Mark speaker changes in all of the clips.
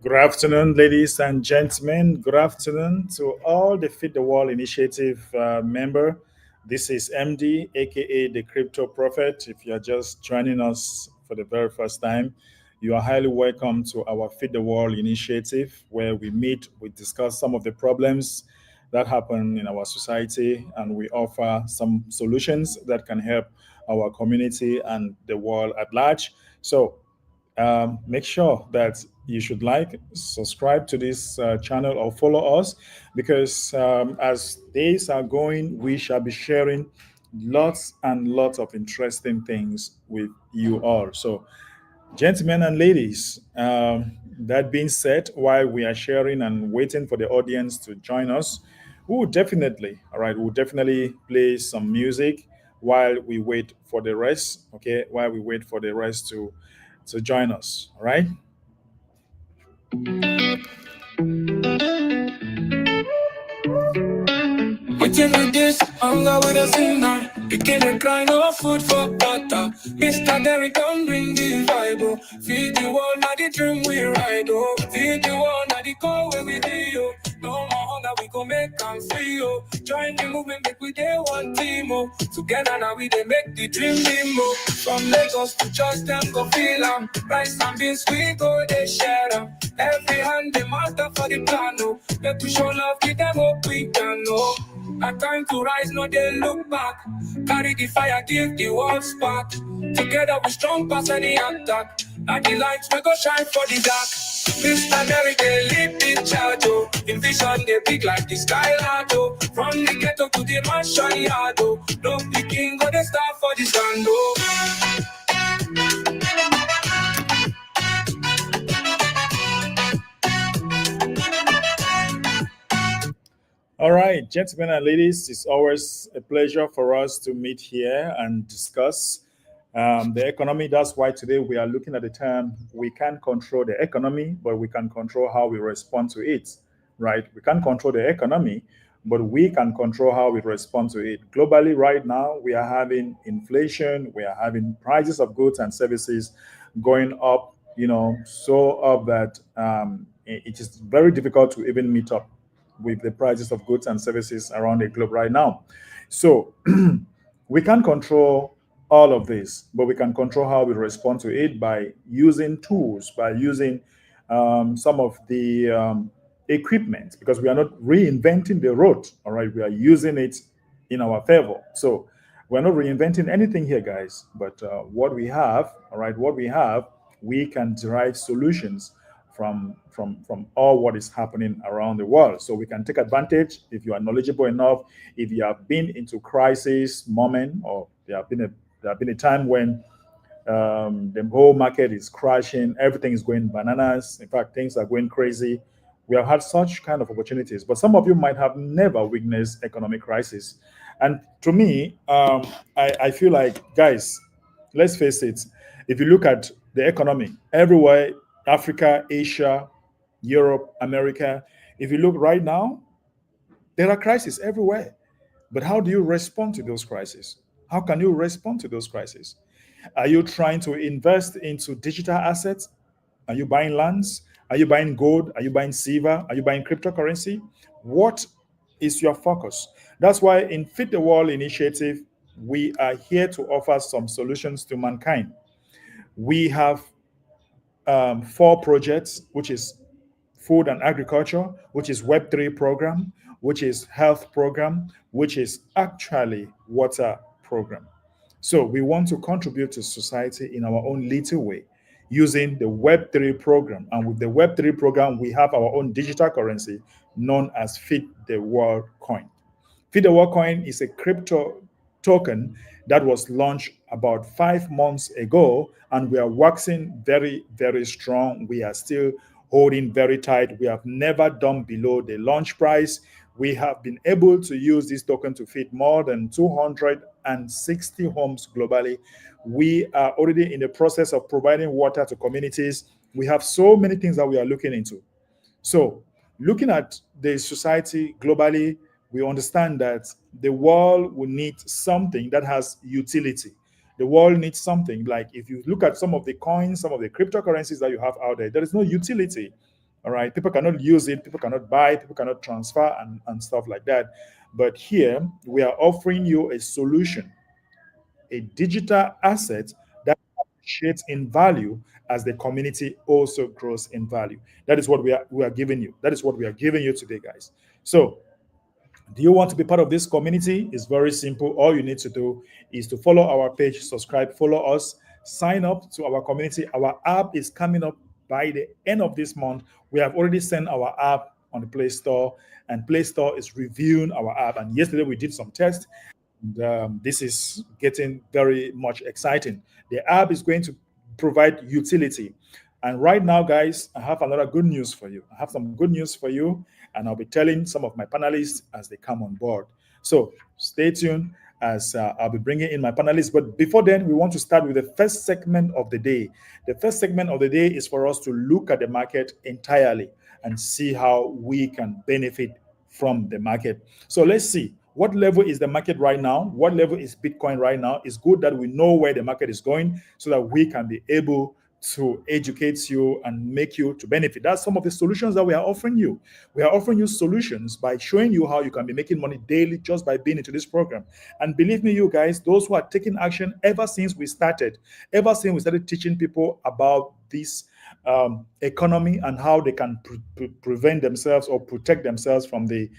Speaker 1: Good afternoon, ladies and gentlemen. Good afternoon to all the Fit the Wall Initiative member. This is MD, aka the Crypto Prophet. If you're just joining us for the very first time, you are highly welcome to our Fit the Wall Initiative, where we meet, we discuss some of the problems that happen in our society, and we offer some solutions that can help our community and the world at large. So, make sure that you should like, subscribe to this channel or follow us because as days are going, we shall be sharing lots and lots of interesting things with you all. So, gentlemen and ladies, that being said, while we are sharing and waiting for the audience to join us, we'll definitely play some music while we wait for the rest. Okay, while we wait for the rest to join us. All right.
Speaker 2: Waiting with this, hunger with a sinner. Picking a grind of food for butter. Mr. Derry, come bring the vibe. Oh. Feed the one at the dream we ride. Oh. Feed the one at the call where we do. Oh. No more hunger, we gon' make them free. Oh. Join the movement, make we day one team. Oh. Together now we they make the dream limo. From Lagos to just them go feel 'em. Rice and beans we go they share 'em. Every hand they master for the plan. Oh. Make we show love, give them hope we can know. A time to rise, no they look back. Carry the fire, give the world spark. Together we strong past any attack. And the lights we go shine for the dark. Mr. Mary, they lead the charge, oh. In vision, they big like the skyline, oh. From the ghetto to the mansion yard, oh. No picking, go they start for the stand, oh.
Speaker 1: All right, gentlemen and ladies, it's always a pleasure for us to meet here and discuss the economy. That's why today we are looking at the term we can't control the economy, but we can control how we respond to it, right? We can't control the economy, but we can control how we respond to it. Globally, right now, we are having inflation, we are having prices of goods and services going up, so up that it is very difficult to even meet up with the prices of goods and services around the globe right now. So we can't control all of this, but we can control how we respond to it by using tools, by using some of the equipment, because we are not reinventing the road. All right, we are using it in our favor. So we're not reinventing anything here, guys. But what we have, all right, what we have, we can derive solutions from all what is happening around the world. So we can take advantage if you are knowledgeable enough, if you have been into crisis moment, or there have been a time when the whole market is crashing, everything is going bananas. In fact, things are going crazy. We have had such kind of opportunities, but some of you might have never witnessed economic crisis. And to me, I feel like, guys, let's face it, if you look at the economy everywhere, Africa, Asia, Europe, America, if you look right now, there are crises everywhere. But how do you respond to those crises? How can you respond to those crises? Are you trying to invest into digital assets? Are you buying lands? Are you buying gold? Are you buying silver? Are you buying cryptocurrency? What is your focus? That's why in Fit the World Initiative, we are here to offer some solutions to mankind. We have four projects, which is food and agriculture, which is Web3 program, which is health program, which is actually water program. So we want to contribute to society in our own little way using the Web3 program. And with the Web3 program, we have our own digital currency known as Feed the World Coin. Feed the World Coin is a crypto token that was launched about 5 months ago, and we are waxing very, very strong. We are still holding very tight. We have never done below the launch price. We have been able to use this token to feed more than 260 homes globally. We are already in the process of providing water to communities. We have so many things that we are looking into. So, looking at the society globally, we understand that the world will need something that has utility. The world needs something like, if you look at some of the coins, some of the cryptocurrencies that you have out there, there is no utility. All right, people cannot use it, people cannot buy, people cannot transfer, and stuff like that. But here we are offering you a solution, a digital asset that appreciates in value as the community also grows in value. That is what we are giving you. That is what we are giving you today, guys. So do you want to be part of this community? It's very simple. All you need to do is to follow our page, subscribe, follow us, sign up to our community. Our app is coming up by the end of this month. We have already sent our app on the Play Store, and Play Store is reviewing our app. And yesterday we did some tests. And, this is getting very much exciting. The app is going to provide utility. And right now, guys, I have another good news for you. I have some good news for you, and I'll be telling some of my panelists as they come on board. So stay tuned as I'll be bringing in my panelists. But before then, we want to start with the first segment of the day. The first segment of the day is for us to look at the market entirely and see how we can benefit from the market. So let's see. What level is the market right now? What level is Bitcoin right now? It's good that we know where the market is going so that we can be able to educate you and make you to benefit. That's some of the solutions that we are offering you. We are offering you solutions by showing you how you can be making money daily just by being into this program. And believe me, you guys, those who are taking action ever since we started teaching people about this economy and how they can prevent themselves or protect themselves from the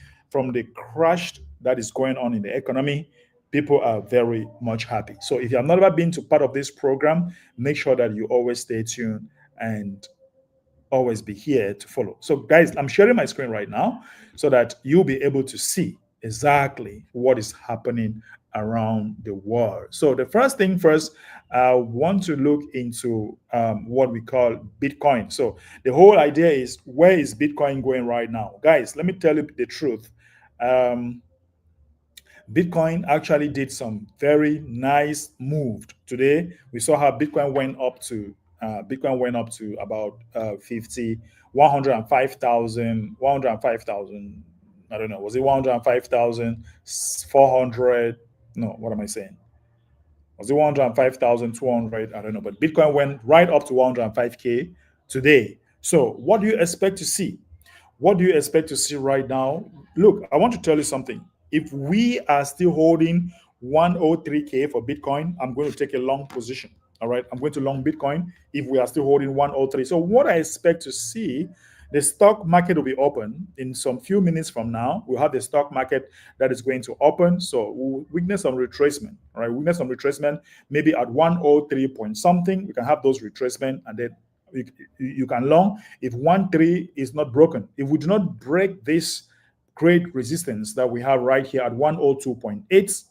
Speaker 1: crash that is going on in the economy, people are very much happy. So if you have not ever been to part of this program, make sure that you always stay tuned and always be here to follow. So guys, I'm sharing my screen right now so that you'll be able to see exactly what is happening around the world. So the first thing first, I want to look into what we call Bitcoin. So the whole idea is, where is Bitcoin going right now? Guys, let me tell you the truth. Bitcoin actually did some very nice move today. We saw how Bitcoin went up to about 50, 105,000, 105,000. I don't know. Was it 105,400? No, what am I saying? Was it 105,200? I don't know. But Bitcoin went right up to 105K today. So what do you expect to see? What do you expect to see right now? Look, I want to tell you something. If we are still holding 103K for Bitcoin, I'm going to take a long position. All right. I'm going to long Bitcoin if we are still holding 103. So what I expect to see, the stock market will be open in some few minutes from now. We'll have the stock market that is going to open. So we'll witness some retracement. All right. Witness some retracement, maybe at 103 point something. We can have those retracement, and then you can long if 1.3 is not broken. If we do not break this great resistance that we have right here at 102.8,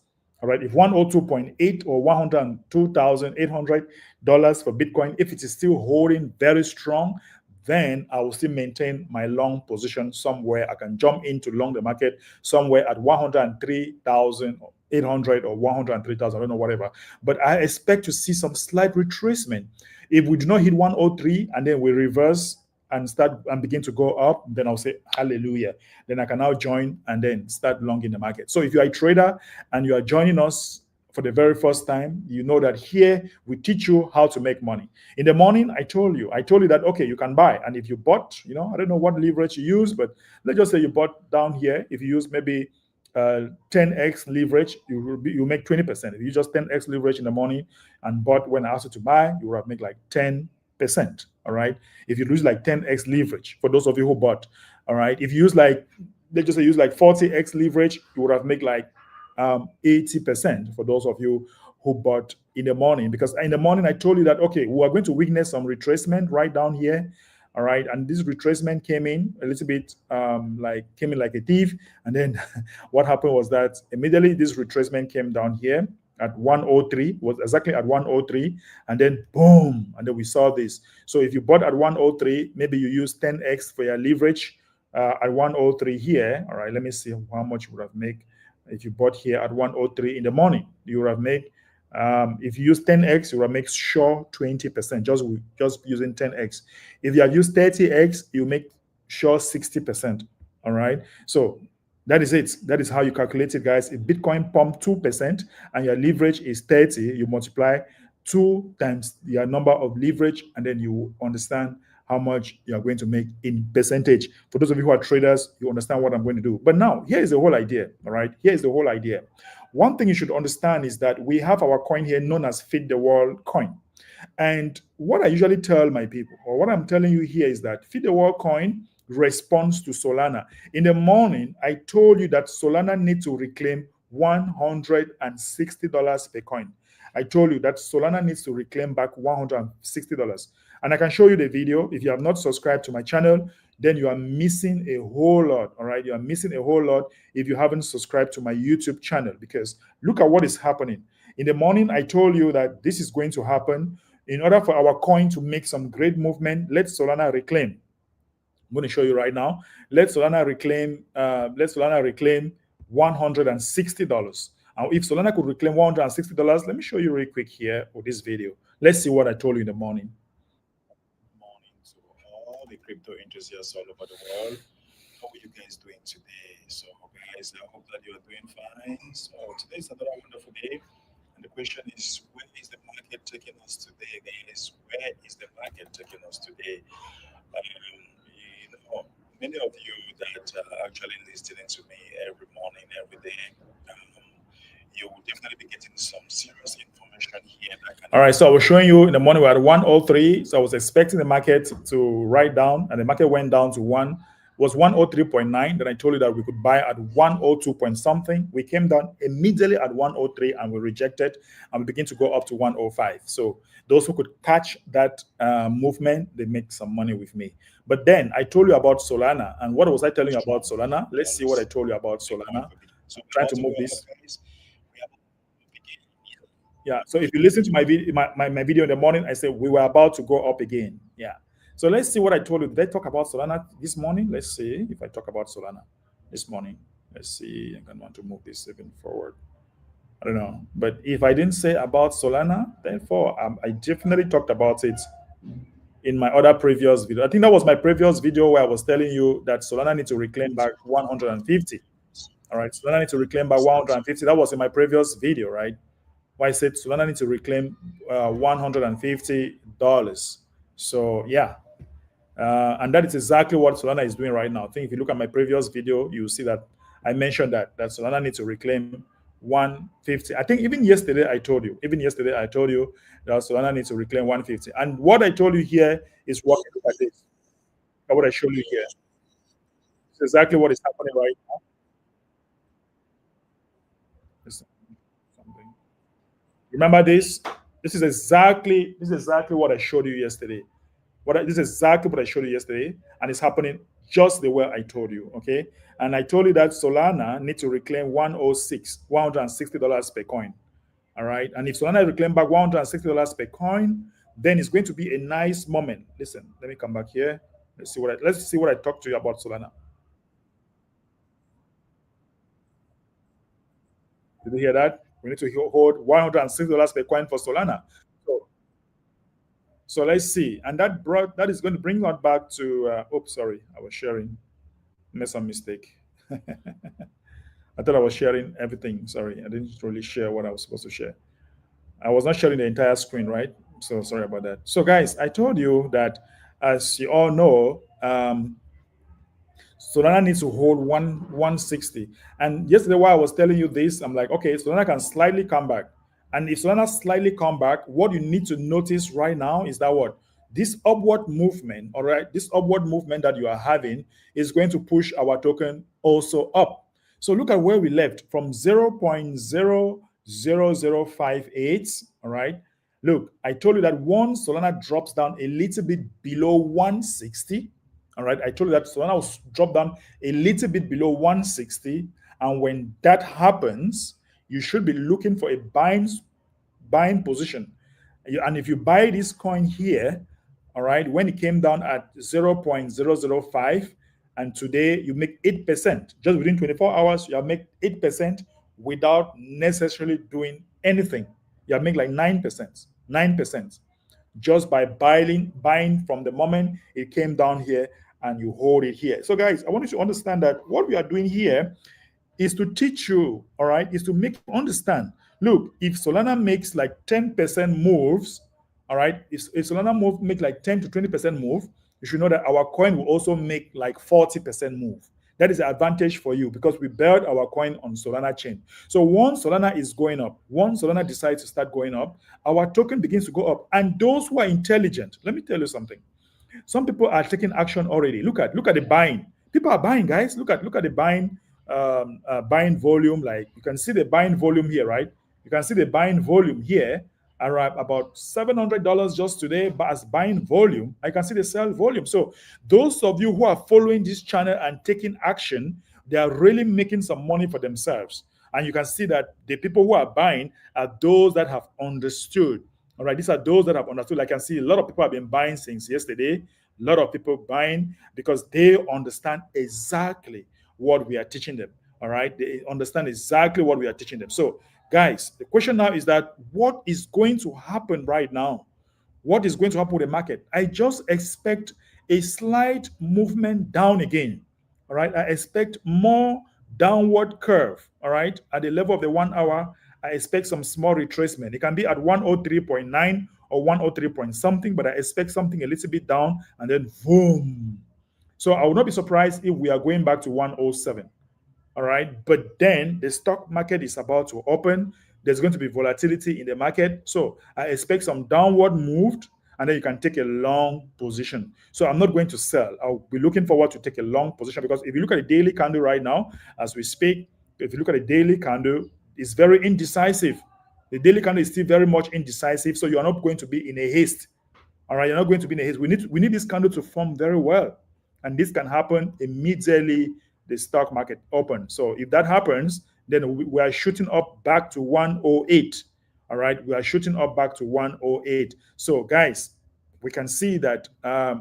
Speaker 1: all right, if 102.8 or $102,800 for Bitcoin, if it is still holding very strong, then I will still maintain my long position somewhere. I can jump into long the market somewhere at 103,800 or 103,000, I don't know, whatever. But I expect to see some slight retracement. If we do not hit 103 and then we reverse and start and begin to go up, then I'll say hallelujah. Then I can now join and then start long in the market. So if you are a trader and you are joining us for the very first time, you know that here we teach you how to make money. In the morning, I told you that, okay, you can buy. And if you bought, I don't know what leverage you use, but let's just say you bought down here. If you use maybe 10x leverage, you make 20%. If you just 10x leverage in the morning and bought when I asked you to buy, you would have made like 10%. All right. If you lose like 10x leverage, for those of you who bought, all right. If you use like, let's just say use like 40x leverage, you would have made like 80% for those of you who bought in the morning. Because in the morning I told you that, okay, we are going to witness some retracement right down here. All right. And this retracement came in a little bit came in like a thief. And then what happened was that immediately this retracement came down here at 103, was exactly at 103, and then boom, and then we saw this. So if you bought at 103, maybe you use 10x for your leverage at 103 here. All right, let me see how much you would have made if you bought here at 103 in the morning. You would have made, if you use 10x, you will make sure 20%, just using 10x. If you have used 30x, you make sure 60%. All right, so that is it. That is how you calculate it, guys. If Bitcoin pumped 2% and your leverage is 30, you multiply 2 times your number of leverage, and then you understand how much you are going to make in percentage. For those of you who are traders, you understand what I'm going to do. But now, here is the whole idea, all right? Here is the whole idea. One thing you should understand is that we have our coin here known as Feed the World coin. And what I usually tell my people, or what I'm telling you here, is that Feed the World coin responds to Solana. In the morning, I told you that Solana needs to reclaim $160 per coin. I told you that Solana needs to reclaim back $160. And I can show you the video. If you have not subscribed to my channel, then you are missing a whole lot. All right. You are missing a whole lot if you haven't subscribed to my YouTube channel, because look at what is happening. In the morning, I told you that this is going to happen. In order for our coin to make some great movement, let Solana reclaim. I'm going to show you right now. Let Solana reclaim $160. And if Solana could reclaim $160, let me show you real quick here with this video. Let's see what I told you in the morning. Morning to all the crypto enthusiasts all over the world. How are you guys doing today? So, guys, I hope that you are doing fine. So, today is another wonderful day. And the question is, where is the market taking us today, guys? Where is the market taking us today? Many of you that are actually listening to me every morning, every day, you will definitely be getting some serious information here. All right, so I was showing you in the morning we're at 103. So I was expecting the market to write down, and the market went down to 103.9. Then I told you that we could buy at 102 point something. We came down immediately at 103 and we rejected, and we begin to go up to 105. So those who could catch that movement, they make some money with me. But then I told you about Solana. And what was I telling you about Solana? Let's see what I told you about Solana. So I'm trying to move this. Yeah, so if you listen to my video in the morning, I said we were about to go up again. Yeah. So let's see what I told you. Did I talk about Solana this morning? Let's see if I talk about Solana this morning. Let's see. I'm going to want to move this even forward. I don't know. But if I didn't say about Solana, therefore, I definitely talked about it in my other previous video. I think that was my previous video where I was telling you that Solana needs to reclaim back 150. All right. Solana needs to reclaim back 150. That was in my previous video, right? Where I said Solana needs to reclaim $150. So, yeah. And that is exactly what Solana is doing right now. I think if you look at my previous video, you will see that I mentioned that Solana needs to reclaim 150. I think even yesterday I told you that Solana needs to reclaim 150. And what I told you here is what look at this. What I showed you here. It's exactly what is happening right now. Something. Remember this? This is exactly what I showed you yesterday. This is exactly what I showed you yesterday, and it's happening just the way I told you. Okay, and I told you that Solana needs to reclaim $160 per coin. All right, and if Solana reclaim back $160 per coin, then it's going to be a nice moment. Listen, let me come back here. Let's see what I talked to you about Solana. Did you hear that? We need to hold $160 per coin for Solana. So let's see. And that is going to bring us back to, oops, sorry, I was sharing. Made some mistake. I thought I was sharing everything. Sorry, I didn't really share what I was supposed to share. I was not sharing the entire screen, right? So sorry about that. So guys, I told you that, as you all know, Solana needs to hold 160. And yesterday while I was telling you this, I'm like, okay, Solana can slightly come back. And if Solana slightly come back, what you need to notice right now is that this upward movement, all right, this upward movement that you are having is going to push our token also up. So look at where we left from 0.00058, all right? Look, I told you that once Solana drops down a little bit below 160, all right, I told you that Solana will drop down a little bit below 160. And when that happens, you should be looking for a buying position. And if you buy this coin here, all right, when it came down at 0.005, and today you make 8%, just within 24 hours, you have made 8% without necessarily doing anything. You have made like 9%, just by buying from the moment it came down here and you hold it here. So guys, I want you to understand that what we are doing here is to teach you, all right, is to make you understand. Look, if Solana makes like 10% moves, all right, if Solana make like 10 to 20% move, you should know that our coin will also make like 40% move. That is the advantage for you because we build our coin on Solana chain. So once Solana is going up, once Solana decides to start going up, our token begins to go up. And those who are intelligent, let me tell you something. Some people are taking action already. Look at the buying. People are buying, guys. Look at the buying buying volume. Like you can see the buying volume here, right? You can see the buying volume here around about $700 just today, but as buying volume, I can see the sell volume. So those of you who are following this channel and taking action, they are really making some money for themselves. And you can see that the people who are buying are those that have understood. All right, these are those that have understood. I can see a lot of people have been buying since yesterday. A lot of people buying because they understand exactly what we are teaching them. All right, they understand exactly what we are teaching them. So, guys, the question now is that what is going to happen right now? What is going to happen with the market? I just expect a slight movement down again. All right, I expect more downward curve. All right, at the level of the 1 hour, I expect some small retracement. It can be at 103.9 or 103 point something, but I expect something a little bit down and then boom. So I will not be surprised if we are going back to 107. All right. But then the stock market is about to open. There's going to be volatility in the market. So I expect some downward move and then you can take a long position. So I'm not going to sell. I'll be looking forward to take a long position because if you look at the daily candle right now, as we speak, if you look at the daily candle, it's very indecisive. The daily candle is still very much indecisive. So you are not going to be in a haste. All right, you're not going to be in a haste. We need this candle to form very well. And this can happen immediately the stock market opens. So if that happens, then we are shooting up back to 108. All right, we are shooting up back to 108. So guys, we can see that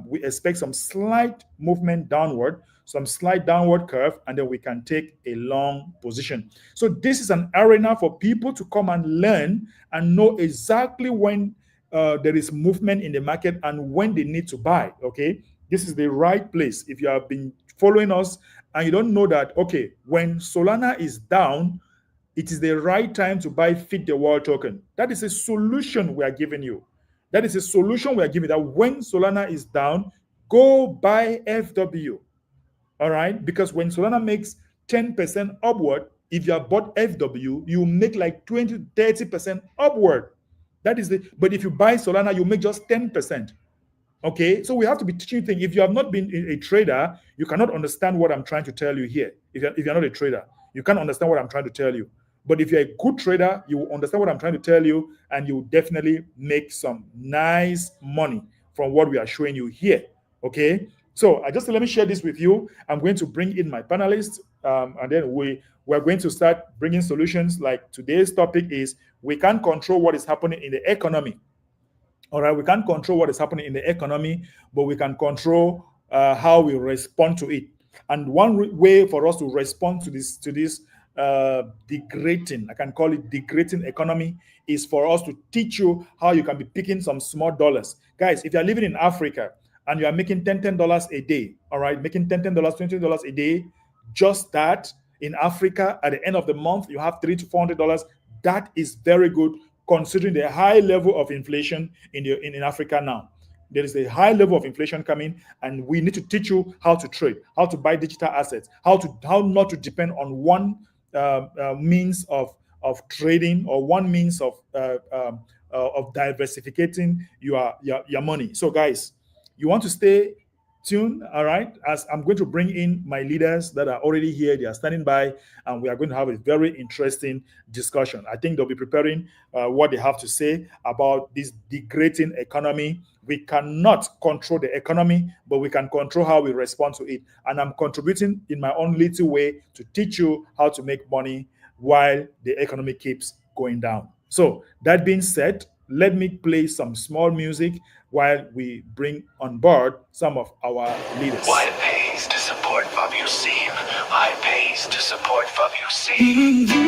Speaker 1: we expect some slight movement downward, some slight downward curve, and then we can take a long position. So this is an arena for people to come and learn and know exactly when there is movement in the market and when they need to buy. Okay, this is the right place. If you have been following us and you don't know that, okay, when Solana is down, it is the right time to buy Feed the World token. That is a solution we are giving you. That is a solution we are giving, that when Solana is down, go buy FW. All right? Because when Solana makes 10% upward, if you have bought FW, you make like 20, 30% upward. That is but if you buy Solana, you make just 10%. Okay, so we have to be teaching things. If you have not been a trader, you cannot understand what I'm trying to tell you here. If you're not a trader, you can't understand what I'm trying to tell you. But if you're a good trader, you will understand what I'm trying to tell you, and you will definitely make some nice money from what we are showing you here. Okay, so let me share this with you. I'm going to bring in my panelists, and then we're going to start bringing solutions. Like today's topic is we can't control what is happening in the economy. All right, we can't control what is happening in the economy, but we can control how we respond to it. And one way for us to respond to this degrading, I can call it degrading economy, is for us to teach you how you can be picking some small dollars. Guys, if you're living in Africa and you are making $10 a day, all right, making $10, $20 a day, just that in Africa, at the end of the month, you have $300 to $400. That is very good, considering the high level of inflation in Africa now. There is a high level of inflation coming, and we need to teach you how to trade, how to buy digital assets, how not to depend on one means of trading or one means of diversificating your money. So guys, you want to stay tuned, all right, as I'm going to bring in my leaders that are already here. They are standing by, and we are going to have a very interesting discussion. I think they'll be preparing what they have to say about this degrading economy. We cannot control the economy, but we can control how we respond to it. And I'm contributing in my own little way to teach you how to make money while the economy keeps going down. So that being said, let me play some small music while we bring on board some of our leaders.
Speaker 2: Why it pays to support FWC. Why it pays to support FWC.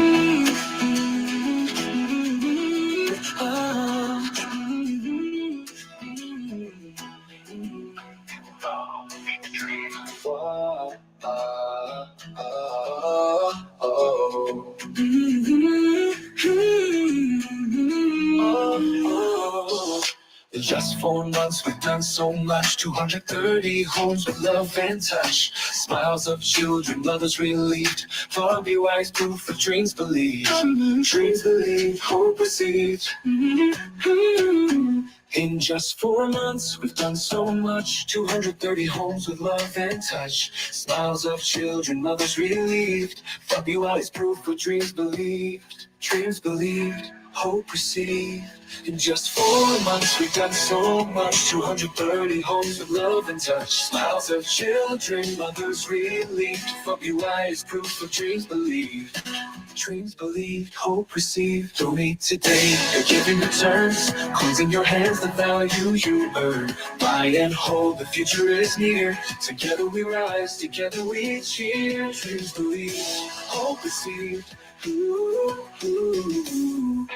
Speaker 2: just 4 months, we've done so much. 230 homes with love and touch. Smiles of children, mothers relieved. Far be wise, proof for dreams believed. Dreams believed, hope received. In just 4 months, we've done so much. 230 homes with love and touch. Smiles of children, mothers relieved. Far be wise, proof for dreams believed. Dreams believed, hope received. In just 4 months, we've done so much. 230 homes with love and touch. Smiles of children, mothers relieved. For you eyes, proof of dreams believed. Dreams believed, hope received. Donate today, you're giving returns. Coins in your hands, the value you earn. Buy and hold, the future is near. Together we rise, together we cheer. Dreams believed, hope received. Ooh, ooh,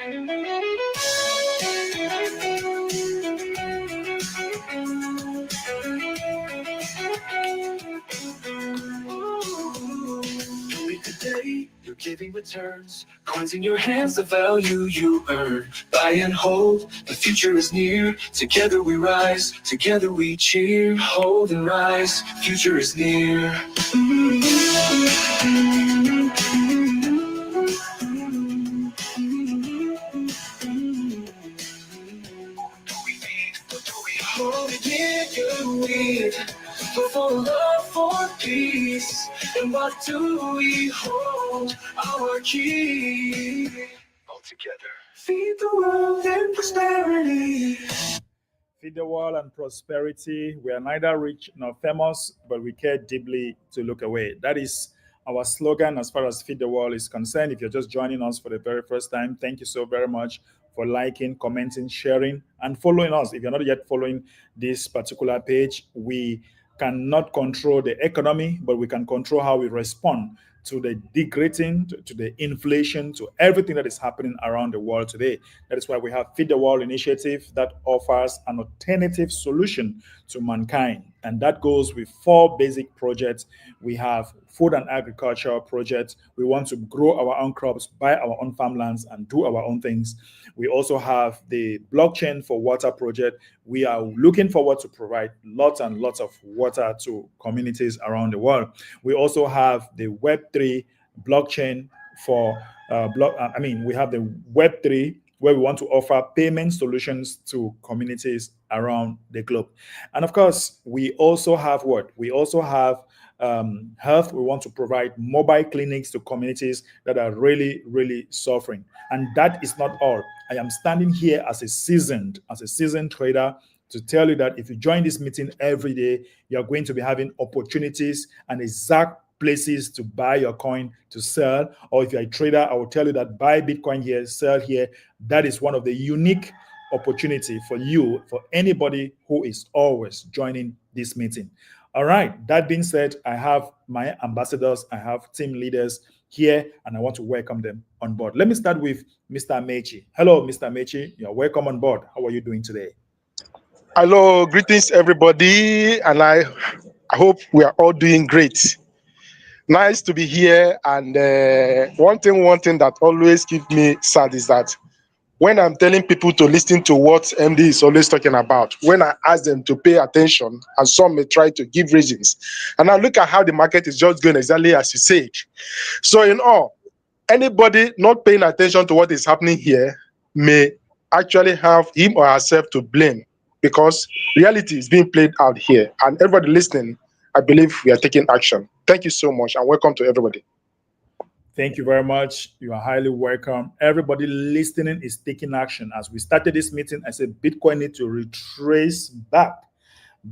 Speaker 2: today, you're giving returns. Coins in your hands, the value you earn. Buy and hold, the future is near. Together we rise, together we cheer. Hold and rise, future is near. For love, for peace, and what do we hold? Our key. All together. Feed the world in prosperity.
Speaker 1: Feed the world and prosperity. We are neither rich nor famous, but we care deeply to look away. That is our slogan as far as Feed the World is concerned. If you're just joining us for the very first time, thank you so very much for liking, commenting, sharing, and following us. If you're not yet following this particular page, we cannot control the economy, but we can control how we respond to the degrading, to the inflation, to everything that is happening around the world today. That is why we have Feed the World initiative that offers an alternative solution to mankind. And that goes with 4 basic projects. We have food and agriculture projects. We want to grow our own crops, buy our own farmlands, and do our own things. We also have the blockchain for water project. We are looking forward to provide lots and lots of water to communities around the world. We also have the Web3 blockchain for we have the Web3 where we want to offer payment solutions to communities around the globe. And of course, we also have what? We also have health. We want to provide mobile clinics to communities that are really, really suffering. And that is not all. I am standing here as a seasoned trader to tell you that if you join this meeting every day, you're going to be having opportunities and exact places to buy your coin to sell. Or if you're a trader, I will tell you that buy Bitcoin here, sell here. That is one of the unique opportunity for you, for anybody who is always joining this meeting. All right. That being said, I have my ambassadors, I have team leaders here, and I want to welcome them on board. Let me start with Mr. Mechi. Hello, Mr. Mechi. You're welcome on board. How are you doing today?
Speaker 3: Hello, greetings everybody, and I hope we are all doing great. Nice to be here. And one thing that always keeps me sad is that when I'm telling people to listen to what MD is always talking about, when I ask them to pay attention, and some may try to give reasons, and now look at how the market is just going exactly as you said. So in all, anybody not paying attention to what is happening here may actually have him or herself to blame, because reality is being played out here. And everybody listening, I believe we are taking action. Thank you so much, and welcome to everybody.
Speaker 1: Thank you very much. You are highly welcome. Everybody listening is taking action. As we started this meeting, I said Bitcoin need to retrace back.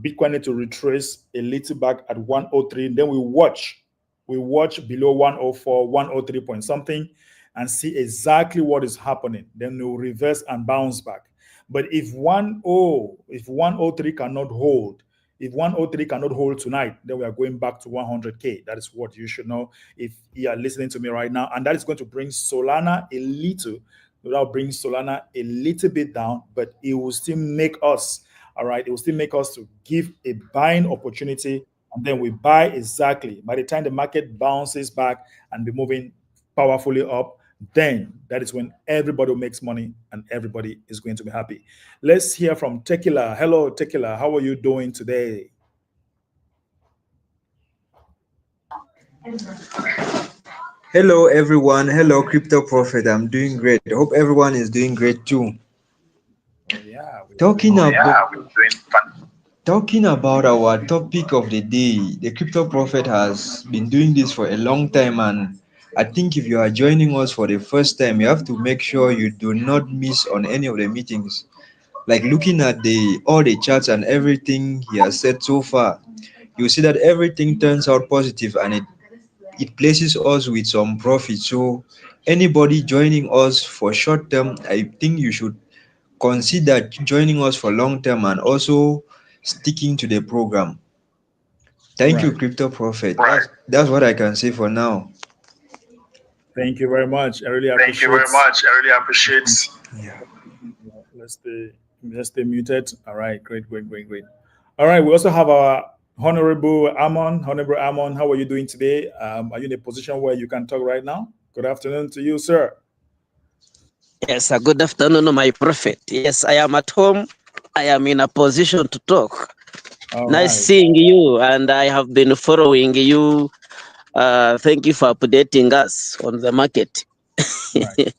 Speaker 1: Bitcoin need to retrace a little back at 103. Then we watch below 104, 103 point something, and see exactly what is happening. Then we'll reverse and bounce back. But if 103 cannot hold, if 103 cannot hold tonight, then we are going back to 100K. That is what you should know if you are listening to me right now. And that is going to bring Solana a little, without bringing Solana a little bit down, but it will still make us, all right, it will still make us to give a buying opportunity. And then we buy exactly. By the time the market bounces back and be moving powerfully up, then that is when everybody makes money and everybody is going to be happy. Let's hear from Tequila. Hello, Tequila. How are you doing today?
Speaker 4: Hello everyone. Hello Crypto Prophet. I'm doing great. Hope everyone is doing great too.
Speaker 1: Yeah, we are doing
Speaker 4: Talking
Speaker 1: fine.
Speaker 4: about talking about our topic of the day, the Crypto Prophet has been doing this for a long time, and I think if you are joining us for the first time, you have to make sure you do not miss on any of the meetings. Like looking at the all the charts and everything he has said so far, you see that everything turns out positive, and it places us with some profit. So anybody joining us for short term, I think you should consider joining us for long term and also sticking to the program. Thank you,
Speaker 1: Right.
Speaker 4: Crypto Prophet. That's what I can say for now.
Speaker 1: Thank you very much. I really
Speaker 3: Thank you
Speaker 1: appreciate.
Speaker 3: very much. I really appreciate.
Speaker 4: Yeah.
Speaker 1: Let's stay muted. All right, great, great, great, great. All right, we also have our Honorable Amon. Honorable Amon, how are you doing today? Are you in a position where you can talk right now? Good afternoon to you, sir.
Speaker 5: Yes, good afternoon, my prophet. Yes, I am at home. I am in a position to talk.
Speaker 1: All
Speaker 5: Nice
Speaker 1: right.
Speaker 5: seeing you, and I have been following you. Thank you for updating us on the market.
Speaker 1: Right.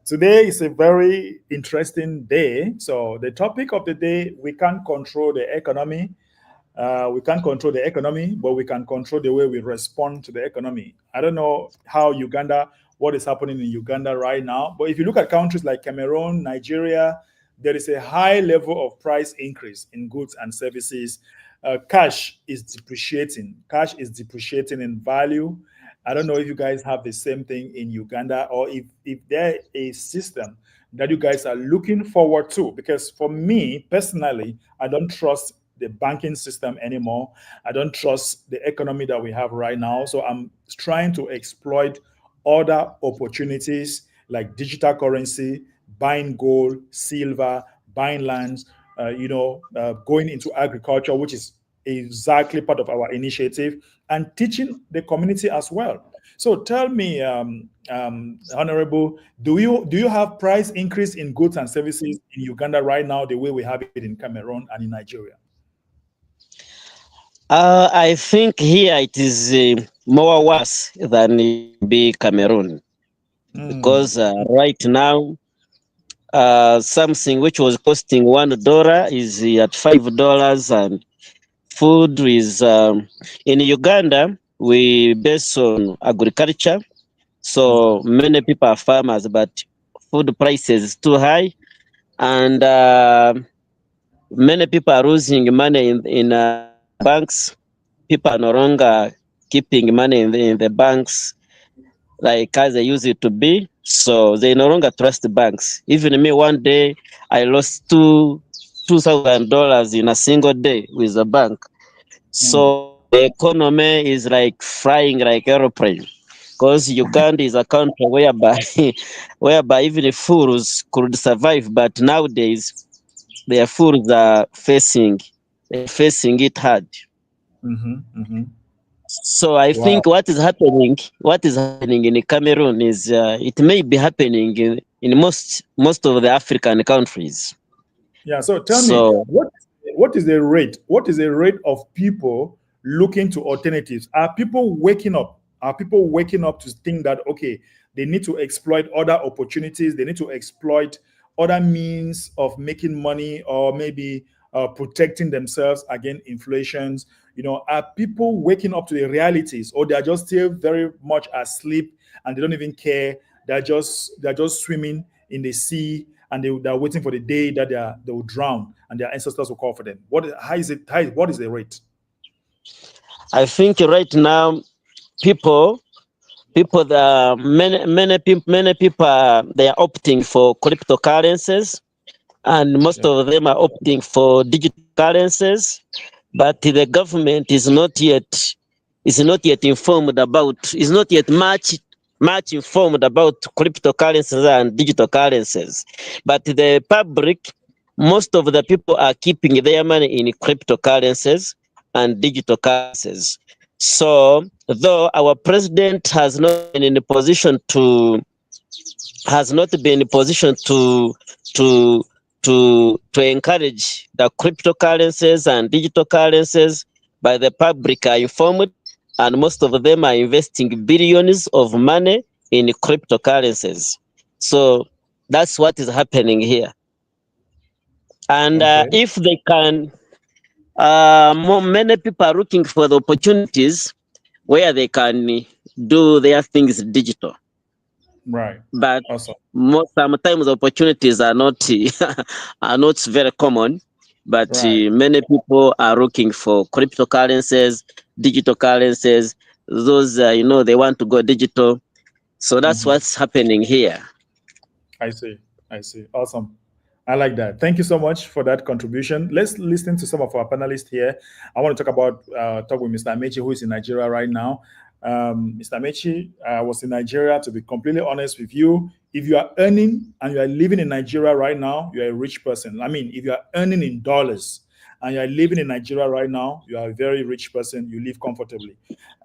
Speaker 1: Today is a very interesting day. So the topic of the day: we can't control the economy. We can't control the economy, but we can control the way we respond to the economy. I don't know how Uganda, what is happening in Uganda right now, but if you look at countries like Cameroon, Nigeria, there is a high level of price increase in goods and services. Cash is depreciating. Cash is depreciating in value. I don't know if you guys have the same thing in Uganda, or if there is a system that you guys are looking forward to. Because for me personally, I don't trust the banking system anymore. I don't trust the economy that we have right now. So I'm trying to exploit other opportunities like digital currency, buying gold, silver, buying lands, going into agriculture, which is exactly part of our initiative, and teaching the community as well. So tell me, Honorable, do you have price increase in goods and services in Uganda right now, the way we have it in Cameroon and in Nigeria?
Speaker 5: I think here it is more worse than be Cameroon, because right now something which was costing $1 is at $5, and food is in Uganda. We base on agriculture, so many people are farmers, but food prices is too high, and many people are losing money in banks. People are no longer keeping money in the banks like as they used it to be. So they no longer trust the banks. Even me, one day I lost $2,000 in a single day with the bank. So the economy is like flying like aeroplane. Because Uganda is a country whereby even fools could survive, but nowadays their fools are facing it hard. So I
Speaker 1: Wow.
Speaker 5: think what is happening in Cameroon is it may be happening in most of the African countries.
Speaker 1: Yeah. So tell me,
Speaker 5: So
Speaker 1: what is the rate? What is the rate of people looking to alternatives? Are people waking up? Are people waking up to think that okay, they need to exploit other opportunities? They need to exploit other means of making money, or maybe protecting themselves against inflations. Are people waking up to the realities, or they are just still very much asleep and they don't even care? They're just swimming in the sea, and they're waiting for the day that they will drown and their ancestors will call for them. What is the rate?
Speaker 5: I think right now people many people they are opting for cryptocurrencies, and most
Speaker 1: Yeah.
Speaker 5: of them are opting for digital currencies, but the government is not yet informed about is not yet much informed about cryptocurrencies and digital currencies. But the public, most of the people are keeping their money in cryptocurrencies and digital currencies. So, though our president has not been in a position to encourage the cryptocurrencies and digital currencies, by the public are informed, and most of them are investing billions of money in cryptocurrencies. So that's what is happening here. And if they can, many people are looking for the opportunities where they can do their things digital.
Speaker 1: Right.
Speaker 5: But
Speaker 1: awesome.
Speaker 5: Sometimes opportunities are not are not very common. But many people are looking for cryptocurrencies, digital currencies. Those they want to go digital. So that's what's happening here.
Speaker 1: I see. Awesome. I like that. Thank you so much for that contribution. Let's listen to some of our panelists here. I want to talk with Mr. Amechi, who is in Nigeria right now. Mr. Amechi, I was in Nigeria. To be completely honest with you, if you are earning and you are living in Nigeria right now, you are a rich person. I mean, if you are earning in dollars and you are living in Nigeria right now, you are a very rich person. You live comfortably.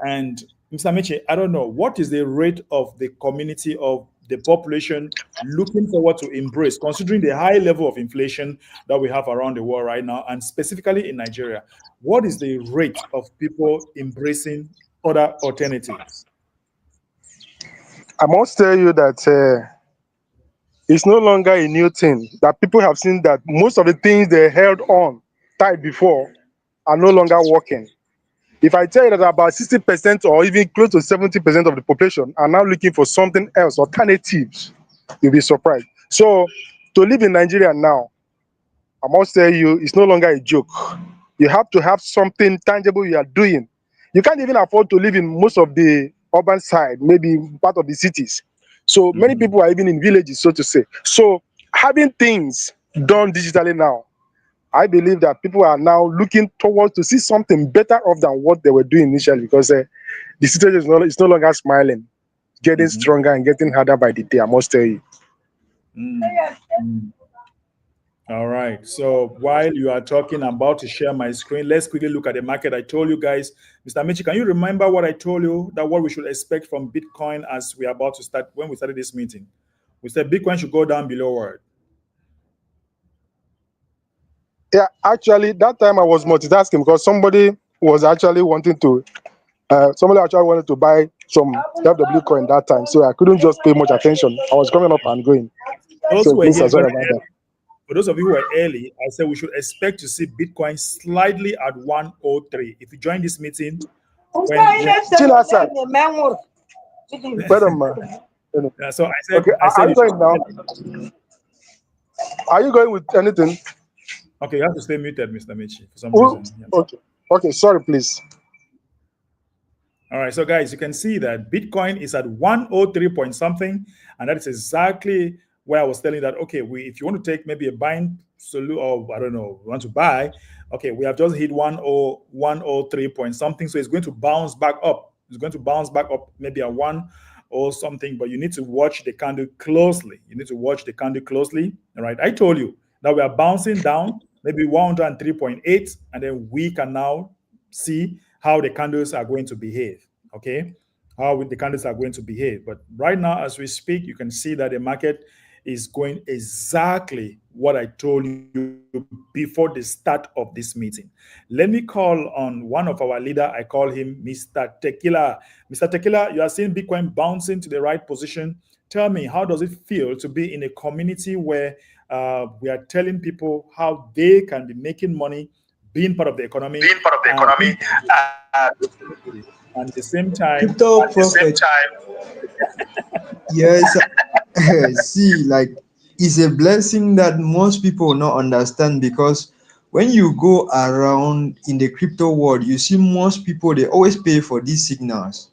Speaker 1: And Mr. Amechi, I don't know, what is the rate of the community of the population looking forward to embrace, considering the high level of inflation that we have around the world right now, and specifically in Nigeria? What is the rate of people embracing other alternatives?
Speaker 3: I must tell you that it's no longer a new thing, that people have seen that most of the things they held on tight before are no longer working. If I tell you that about 60% or even close to 70% of the population are now looking for something else, alternatives, you'll be surprised. So to live in Nigeria now, I must tell you, it's no longer a joke. You have to have something tangible you are doing. You can't even afford to live in most of the urban side, maybe part of the cities. So many people are even in villages, so to say. So having things done digitally now, I believe that people are now looking towards to see something better off than what they were doing initially, because the situation is no longer smiling, getting stronger and getting harder by the day, I must tell you.
Speaker 1: All right. So while you are talking, I'm about to share my screen. Let's quickly look at the market. I told you guys, Mr. Amechi, can you remember what I told you, that what we should expect from Bitcoin as we are about to start, when we started this meeting? We said Bitcoin should go down below what?
Speaker 3: Yeah, actually, that time I was multitasking because somebody was actually wanting to, somebody actually wanted to buy some FW coin that time. So I couldn't just pay much attention. I was coming up and going.
Speaker 1: For those of you who are early, I said we should expect to see Bitcoin slightly at 103. If you join this meeting, so I
Speaker 3: said, okay, are you going now? Are you going with anything?
Speaker 1: Okay, you have to stay muted, Mr. Amechi, for some reason.
Speaker 3: Yes. Okay, sorry, please.
Speaker 1: All right, so guys, you can see that Bitcoin is at 103 point something, and that is exactly where I was telling that, okay, if you want to take maybe a buying solution, or I don't know, want to buy, okay, we have just hit 103 point something, so it's going to bounce back up. It's going to bounce back up maybe at 1 or something, but you need to watch the candle closely. All right, I told you that we are bouncing down, maybe 103.8, and then we can now see how the candles are going to behave, okay? How the candles are going to behave. But right now, as we speak, you can see that the market is going exactly what I told you before the start of this meeting. Let me call on one of our leaders. I call him Mr. Tequila. Mr. Tequila, you are seeing Bitcoin bouncing to the right position. Tell me, how does it feel to be in a community where we are telling people how they can be making money, being part of the economy, and at the same time,
Speaker 4: yes. See, like, it's a blessing that most people not understand, because when you go around in the crypto world, you see most people, they always pay for these signals.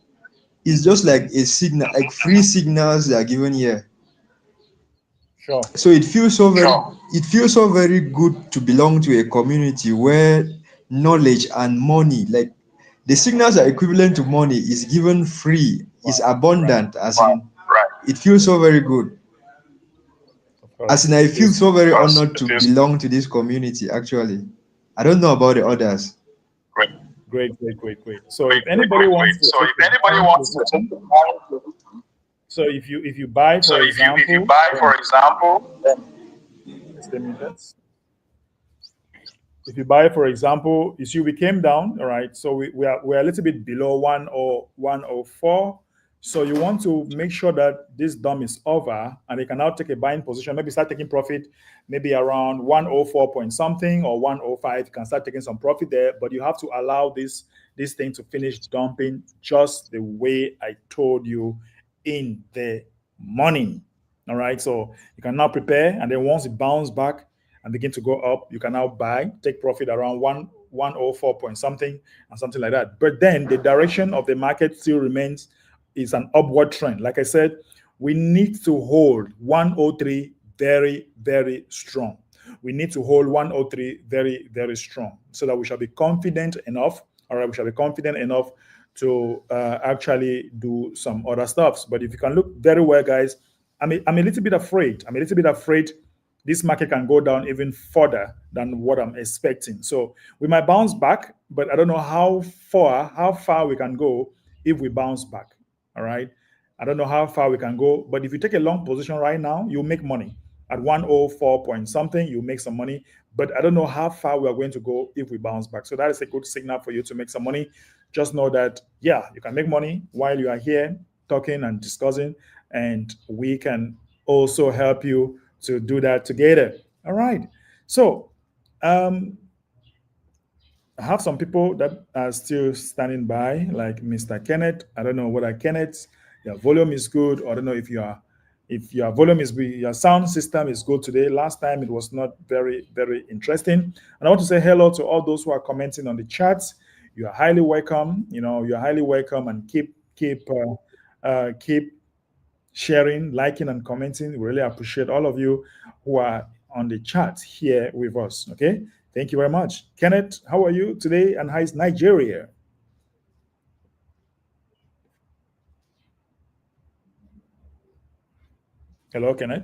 Speaker 4: It's just like a signal, like free signals they are given here.
Speaker 1: Sure.
Speaker 4: So it feels so very good to belong to a community where knowledge and money, like the signals are equivalent to money, is given free, is abundant, as in it feels so very good. As in, I feel so very honored to belong to this community, actually. I don't know about the others.
Speaker 1: Great. So if anybody wants to, so if you buy, for example, let's let me that's. If you buy, for example, you see we came down, all right. So we're a little bit below 104. So you want to make sure that this dump is over and you can now take a buying position, maybe start taking profit, maybe around 104 point something or 105. You can start taking some profit there, but you have to allow this thing to finish dumping just the way I told you in the morning. All right. So you can now prepare, and then once it bounces back and begin to go up, you can now buy, take profit around 104 point something and something like that. But then the direction of the market still remains is an upward trend. Like I said, we need to hold 103 very, very strong. We need to hold 103 very, very strong so that we shall be confident enough. All right, we shall be confident enough to actually do some other stuffs. But if you can look very well, guys, I'm a little bit afraid. This market can go down even further than what I'm expecting. So we might bounce back, but I don't know how far we can go if we bounce back. All right. I don't know how far we can go, but if you take a long position right now, you'll make money. At 104 point something, you'll make some money. But I don't know how far we are going to go if we bounce back. So that is a good signal for you to make some money. Just know that, yeah, you can make money while you are here talking and discussing, and we can also help you to do that together. All right. So I have some people that are still standing by, like Mr. Kenneth. I don't know whether Kenneth, your volume is good, or I don't know if your volume is your sound system is good today. Last time it was not very, very interesting. And I want to say hello to all those who are commenting on the chats. You are highly welcome. You're highly welcome, and keep sharing, liking, and commenting. We really appreciate all of you who are on the chat here with us. Okay, thank you very much. Kenneth, how are you today, and how is Nigeria? Hello, Kenneth.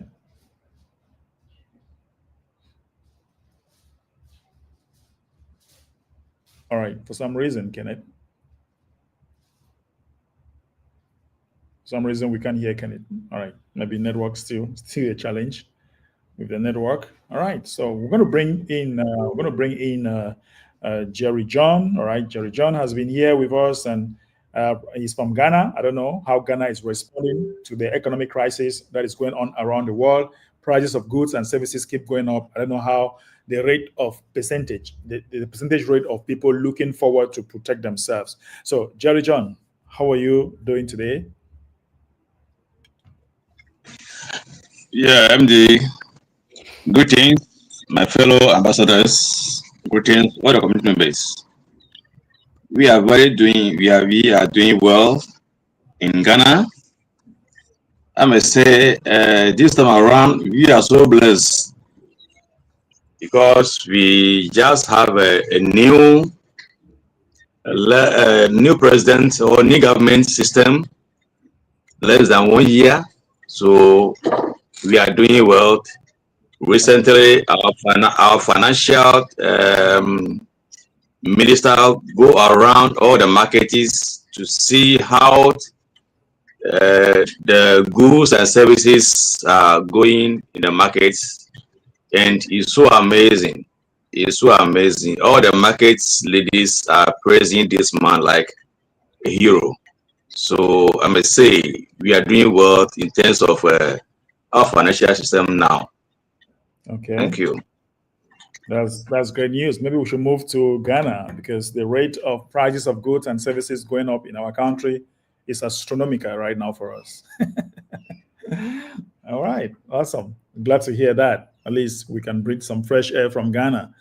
Speaker 1: All right, for some reason, Kenneth. For some reason we can't hear Kenneth. All right, maybe network still a challenge with the network. All right, so we're going to bring in Jerry John. All right, Jerry John has been here with us, and he's from Ghana. I don't know how Ghana is responding to the economic crisis that is going on around the world. Prices of goods and services keep going up. I don't know how the rate of percentage, the percentage rate of people looking forward to protect themselves. So, Jerry John, how are you doing today?
Speaker 6: Yeah, MD. Greetings, my fellow ambassadors. Greetings, all the community members. We are doing well in Ghana. I must say, this time around, we are so blessed because we just have a new president or new government system, less than 1 year. So we are doing well. Recently, our financial minister go around all the markets to see how the goods and services are going in the markets, and it's so amazing. It's so amazing. All the markets ladies are praising this man like a hero. So I must say we are doing well in terms of our financial system now.
Speaker 1: Okay.
Speaker 6: Thank you.
Speaker 1: That's great news. Maybe we should move to Ghana, because the rate of prices of goods and services going up in our country is astronomical right now for us. All right, awesome. Glad to hear that. At least we can bring some fresh air from Ghana.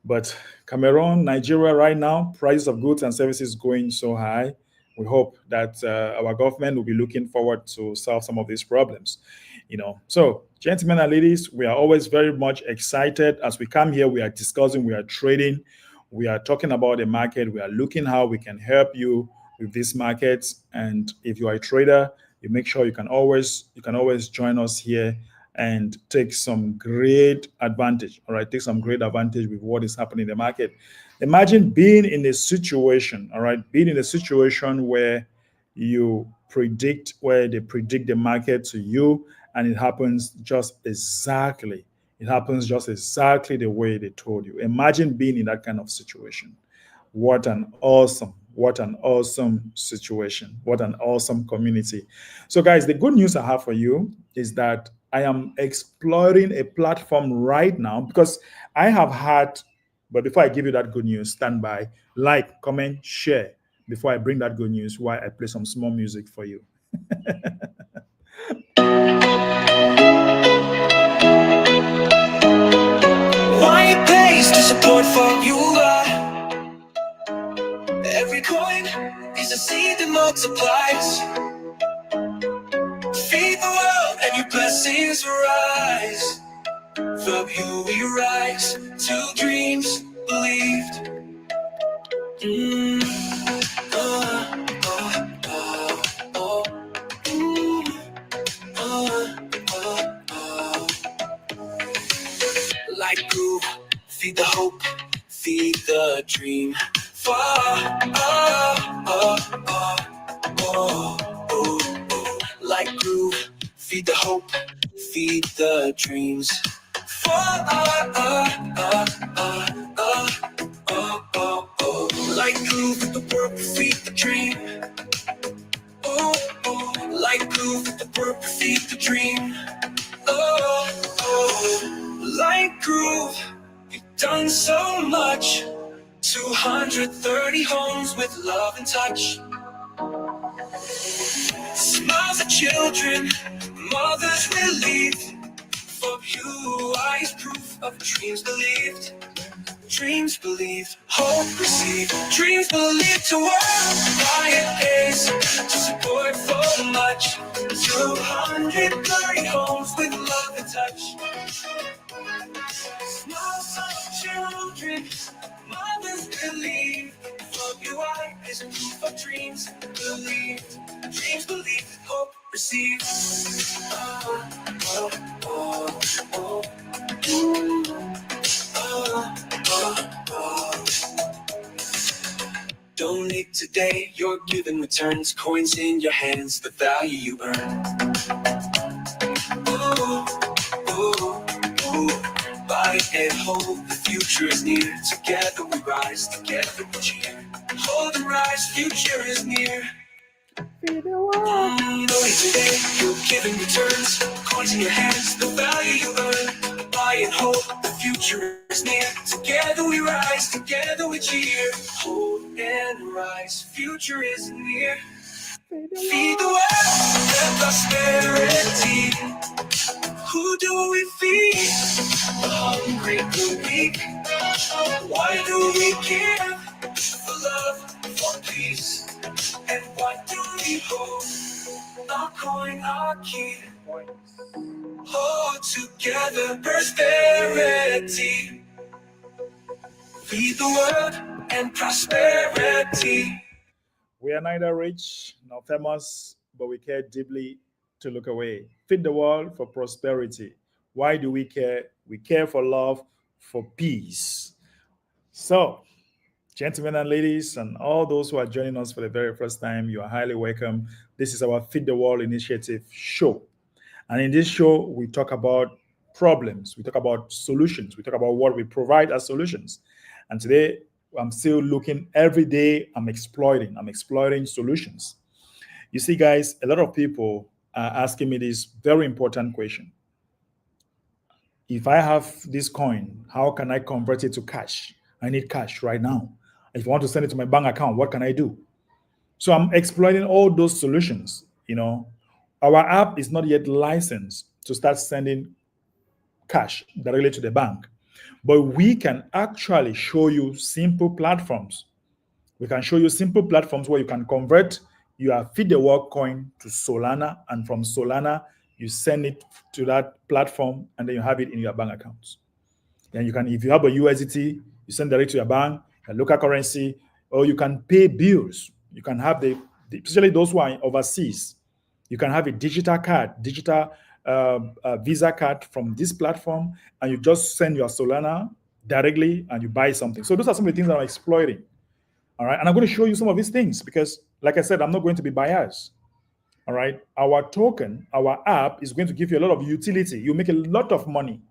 Speaker 1: But Cameroon, Nigeria, right now, prices of goods and services going so high. We hope that our government will be looking forward to solve some of these problems. So gentlemen and ladies, we are always very much excited as we come here. We are discussing, we are trading, we are talking about the market, we are looking how we can help you with these markets. And if you are a trader, you make sure you can always join us here and take some great advantage. All right, take some great advantage with what is happening in the market. Imagine being in a situation, all right, being in a situation where they predict the market to you, and it happens just exactly. It happens just exactly the way they told you. Imagine being in that kind of situation. What an awesome situation. What an awesome community. So, guys, the good news I have for you is that I am exploring a platform right now because I have had, but before I give you that good news, stand by, like, comment, share before I bring that good news while I play some small music for you.
Speaker 2: Why it pays to support for you every coin is a seed that multiplies. Feed the world and your blessings rise. From you we rise to dreams believed. Like groove, feed the hope, feed the dream. Like groove, feed the hope, feed the dreams. Like groove, the work, feed the dream. Like groove, the work, feed the dream. Like groove, you've done so much. 230 homes with love and touch. Smiles of children, mothers relieved. From you, eyes proof of dreams believed. Dreams believed, hope received. Dreams believed to work by a pace. To support for much. 230 homes with love and touch. Smiles of children, mothers believe. From you, eyes proof of dreams believed. Dreams believed, hope received. Donate today, your giving returns. Coins in your hands, the value you earn. Buy and hold, the future is near. Together we rise, together we cheer. Hold and rise, future is near. Donate today, your giving returns. Coins in your hands, the value you earn. Buy and hold, the future is near. Together we rise, together we cheer. Hold and rise, future is near. Feed the world and prosperity. Who do we feed? The hungry, the weak. Why do we give? For love, for peace. And what do we hold? Our coin, our key. Hold together, prosperity. Feed the world and prosperity.
Speaker 1: We are neither rich nor famous, but we care deeply to look away. Feed the world for prosperity. Why do we care? We care for love, for peace. So, gentlemen and ladies, and all those who are joining us for the very first time, you are highly welcome. This is our Feed the World Initiative show. And in this show, we talk about problems, we talk about solutions, we talk about what we provide as solutions. And today, I'm still looking every day, I'm exploring solutions. You see, guys, a lot of people are asking me this very important question. If I have this coin, how can I convert it to cash? I need cash right now. If I want to send it to my bank account, what can I do? So I'm exploring all those solutions. You know, our app is not yet licensed to start sending cash directly to the bank, but we can actually show you simple platforms. We can show you simple platforms where you can convert your Feed the World coin to Solana, and from Solana, you send it to that platform, and then you have it in your bank accounts. Then you can, if you have a USDT, you send direct to your bank, a local currency, or you can pay bills. You can have especially those who are overseas, you can have a digital card, digital a Visa card from this platform, and you just send your Solana directly and you buy something. So those are some of the things that I'm exploiting. All right. And I'm going to show you some of these things because, like I said, I'm not going to be biased. All right. Our token, our app is going to give you a lot of utility. You make a lot of money.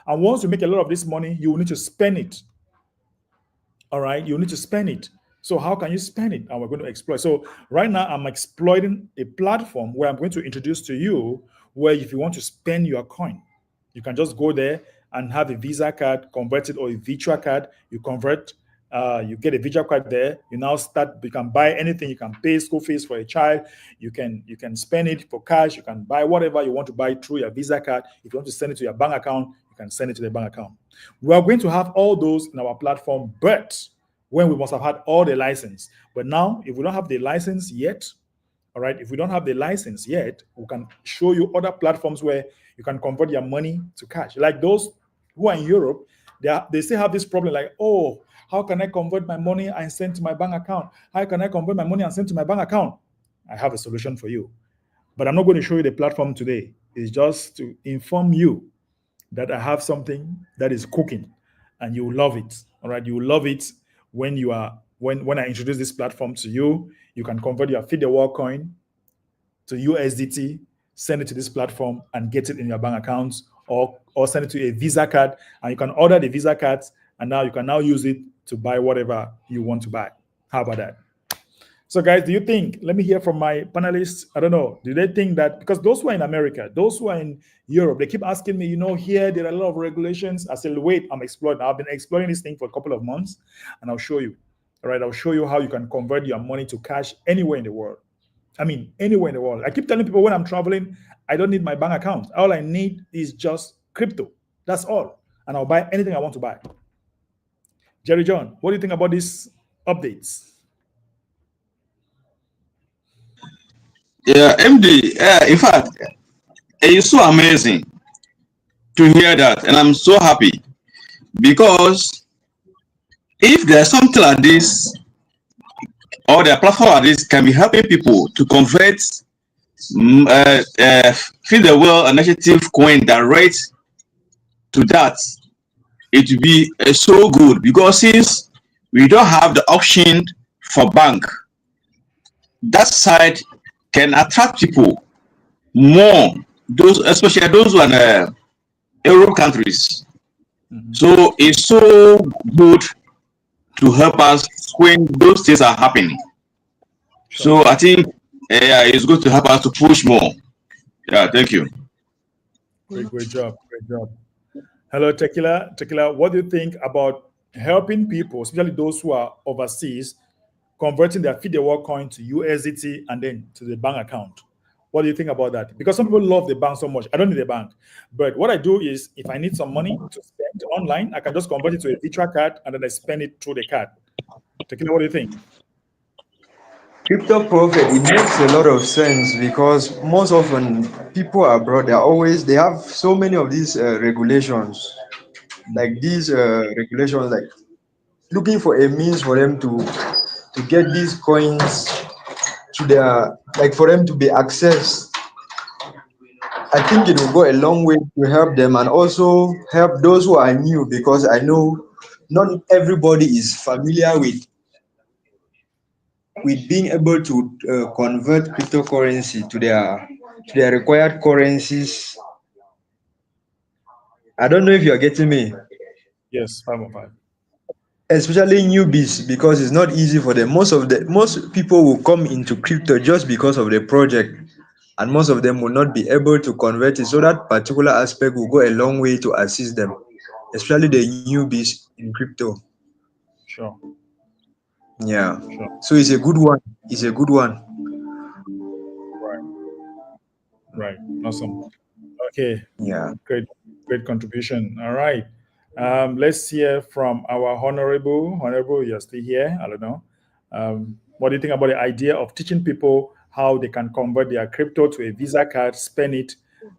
Speaker 1: And once you make a lot of this money, you will need to spend it. All right. You need to spend it. So how can you spend it? And we're going to exploit. So right now I'm exploiting a platform where I'm going to introduce to you where if you want to spend your coin, you can just go there and have a Visa card converted or a virtual card. You convert, you get a virtual card there. You now start, you can buy anything. You can pay school fees for a child. You can spend it for cash. You can buy whatever you want to buy through your Visa card. If you want to send it to your bank account, you can send it to the bank account. We are going to have all those in our platform, but when we must have had all the license. But now, if we don't have the license yet, all right, if we don't have the license yet, we can show you other platforms where you can convert your money to cash. Like those who are in Europe, they still have this problem like, oh, how can I convert my money and send to my bank account? How can I convert my money and send to my bank account? I have a solution for you. But I'm not going to show you the platform today. It's just to inform you that I have something that is cooking and you will love it. All right, you will love it when you are when I introduce this platform to you. You can convert your Feed the World coin to USDT, send it to this platform and get it in your bank accounts, or send it to a Visa card, and you can order the Visa cards, and now you can now use it to buy whatever you want to buy. How about that? So guys, do you think, let me hear from my panelists, I don't know, do they think that, because those who are in America, those who are in Europe, they keep asking me, here there are a lot of regulations. I said, wait, I'm exploring. I've been exploring this thing for a couple of months, and I'll show you. All right, I'll show you how you can convert your money to cash anywhere in the world. I mean, anywhere in the world. I keep telling people when I'm traveling, I don't need my bank account. All I need is just crypto. That's all. And I'll buy anything I want to buy. Jerry John, what do you think about these updates?
Speaker 6: Yeah, MD, in fact, it's so amazing to hear that. And I'm so happy because if there's something like this, or the platform like this can be helping people to convert Feed the World initiative coin direct to that, it will be so good, because since we don't have the option for bank, that side can attract people more, those especially those who are in Europe countries. So it's so good to help us when those things are happening. So I think it's good to help us to push more. Yeah, thank you.
Speaker 1: Great job. Hello, Tequila. Tequila, what do you think about helping people, especially those who are overseas, converting their Feed the World coin to USDT and then to the bank account? What do you think about that? Because some people love the bank so much. I don't need a bank. But what I do is, if I need some money to spend online, I can just convert it to a virtual card and then I spend it through the card. Tequila, what do you think?
Speaker 4: Crypto Prophet, it makes a lot of sense because most often people abroad, they have so many of these regulations, like looking for a means for them to get these coins to their, like for them to be accessed. I think it will go a long way to help them and also help those who are new, because I know not everybody is familiar with being able to convert cryptocurrency to their required currencies. I don't know if you're getting me.
Speaker 1: Yes, 505.
Speaker 4: Especially newbies, because it's not easy for them. Most people will come into crypto just because of the project, and most of them will not be able to convert it. So that particular aspect will go a long way to assist them, especially the newbies in crypto.
Speaker 1: Sure.
Speaker 4: Yeah. Sure. So it's a good one.
Speaker 1: Right. Awesome. Okay.
Speaker 4: Yeah.
Speaker 1: Great contribution. All right. Let's hear from our honorable. Honorable, you're still here. I don't know. What do you think about the idea of teaching people how they can convert their crypto to a Visa card, spend it,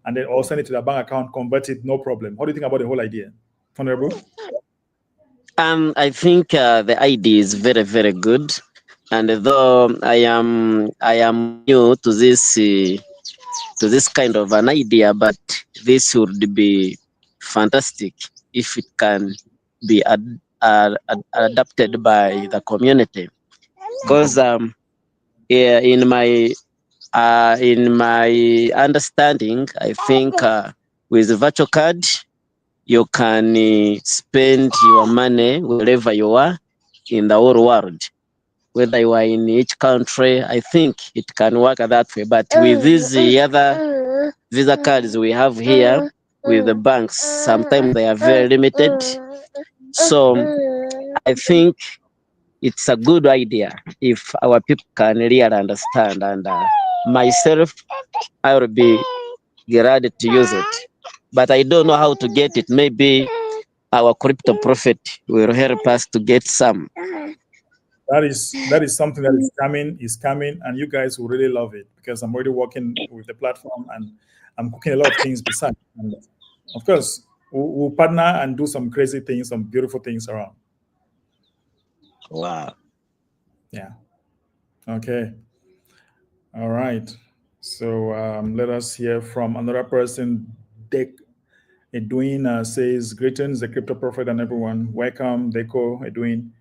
Speaker 1: and then or send it to their bank account, convert it, no problem? What do you think about the whole idea, Honorable?
Speaker 5: I think the idea is very, very good. And though I am new to this to this kind of an idea, but this would be fantastic if it can be adapted by the community. Because yeah, in my understanding, I think with the virtual card, you can spend your money wherever you are in the whole world. Whether you are in each country, I think it can work that way. But with these other Visa cards we have here with the banks, sometimes they are very limited. So I think it's a good idea if our people can really understand. And myself, I will be glad to use it. But I don't know how to get it. Maybe our crypto prophet will help us to get some.
Speaker 1: That is something that is coming, and you guys will really love it because I'm already working with the platform and I'm cooking a lot of things besides. And of course, we'll partner and do some crazy things, some beautiful things around.
Speaker 5: Wow.
Speaker 1: Yeah. Okay. All right. So let us hear from another person. Dick Edwin says, "Greetings, the crypto prophet and everyone. Welcome, Deco Edwin.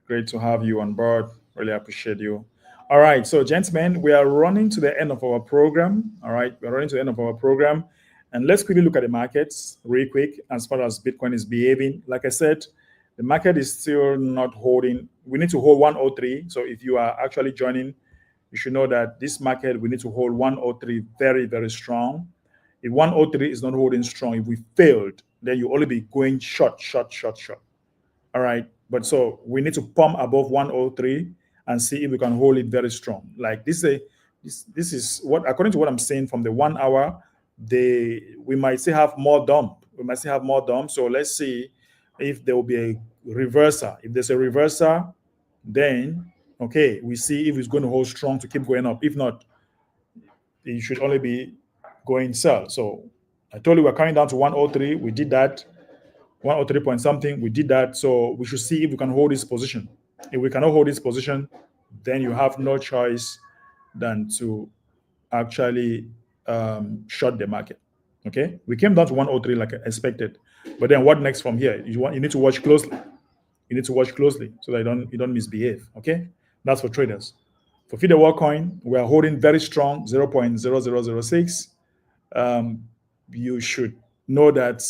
Speaker 1: Great to have you on board. Really appreciate you." All right. So, gentlemen, we are running to the end of our program. All right. We're running to the end of our program. And let's quickly look at the markets real quick as far as Bitcoin is behaving. Like I said, the market is still not holding. We need to hold 103. So if you are actually joining, you should know that this market, we need to hold 103 very, very strong. If 103 is not holding strong, if we failed, then you only be going short. All right. But so we need to pump above 103 and see if we can hold it very strong. Like this is what, according to what I'm saying from the 1 hour, we might still have more dump. So let's see if there will be a reversal. If there's a reversal, then okay, we see if it's going to hold strong to keep going up. If not, it should only be going sell. So I told you we're coming down to 103. We did that. 103 point something. We did that. So we should see if we can hold this position. If we cannot hold this position, then you have no choice than to actually short the market. Okay, we came down to 103 like I expected, but then what next from here? You need to watch closely. You need to watch closely so that you don't misbehave. Okay, that's for traders. For Feed the World Coin, we are holding very strong 0.0006. You should know that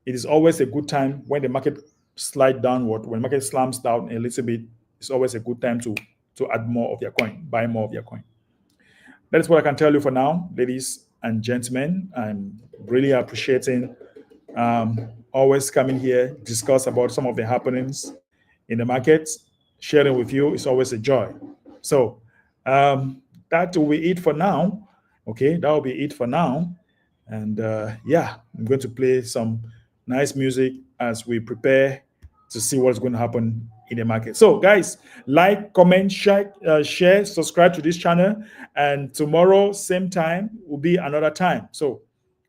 Speaker 1: it is always a good time when the market slides downward. When the market slams down a little bit, it's always a good time to add more of your coin, buy more of your coin. That is what I can tell you for now, ladies and gentlemen. I'm really appreciating always coming here, discuss about some of the happenings in the market. Sharing with you is always a joy. So that will be it for now. Okay, that will be it for now. And yeah, I'm going to play some nice music as we prepare to see what's going to happen in the market. So guys, like, comment, share, subscribe to this channel, and tomorrow same time will be another time. So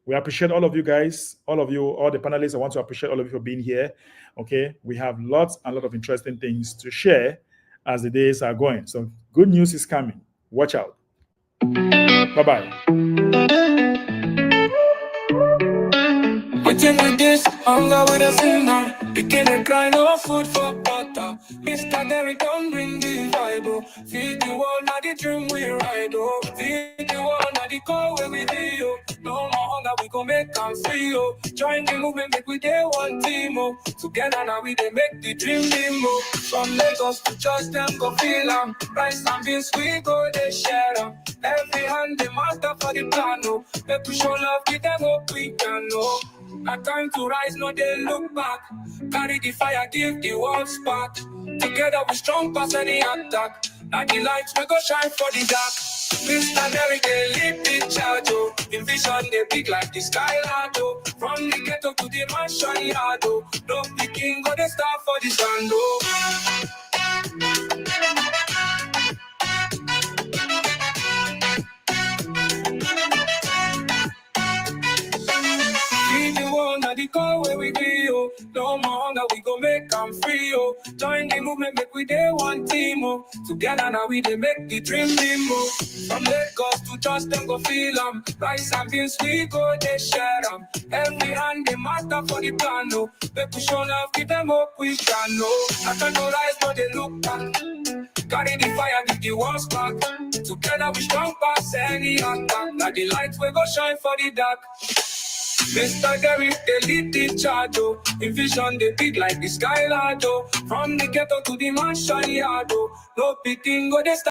Speaker 1: we appreciate all of you guys, all the panelists. I want to appreciate all of you for being here. Okay, we have lots and lot of interesting things to share as the days are going. So good news is coming. Watch out. Bye-bye.
Speaker 2: Waiting with this, hunger with a sinner. Picking a cry, no food for butter. Mr. Derrick, don't bring the Bible. Feed the world, not the dream we ride, oh. Feed the world, not the call where we be, oh. No more hunger, we gon' make them free, oh. Join the movement, make we day one team, oh. Together now we they make the dream limo. From Lagos to just them go feel them. Rice and beans, we go they share them. Every hand they master for the plan, oh. Make we show love, give them hope we can, oh. A time to rise, no they look back. Carry the fire, give the world spark. Together we strong past any attack. Like the lights, we go shine for the dark. Mr. Derrick, they lead the charge, oh. In vision, they big like the skyline, oh. From the ghetto to the mansion yard, oh. No picking, go the star for the stand, oh. The call where we be, oh. No more hunger, we gon' make them free, oh. oh. Join the movement, make we day one team, oh. Together now we dey make the dream dream, oh. From Lagos to just them go feel 'em. Rice and beans we go they share 'em. Every hand they matter for the plan, oh. Make we show love, give them up we can, oh. I turn no rise, but they look back. Carry the fire, give the walls back. Together we strong pass any attack. Now the light will go shine for the dark. Mr. Derrick, they lead the charge, oh. In vision, they big like the skyline, oh. From the ghetto to the mansion yard, oh. No picking, go they start.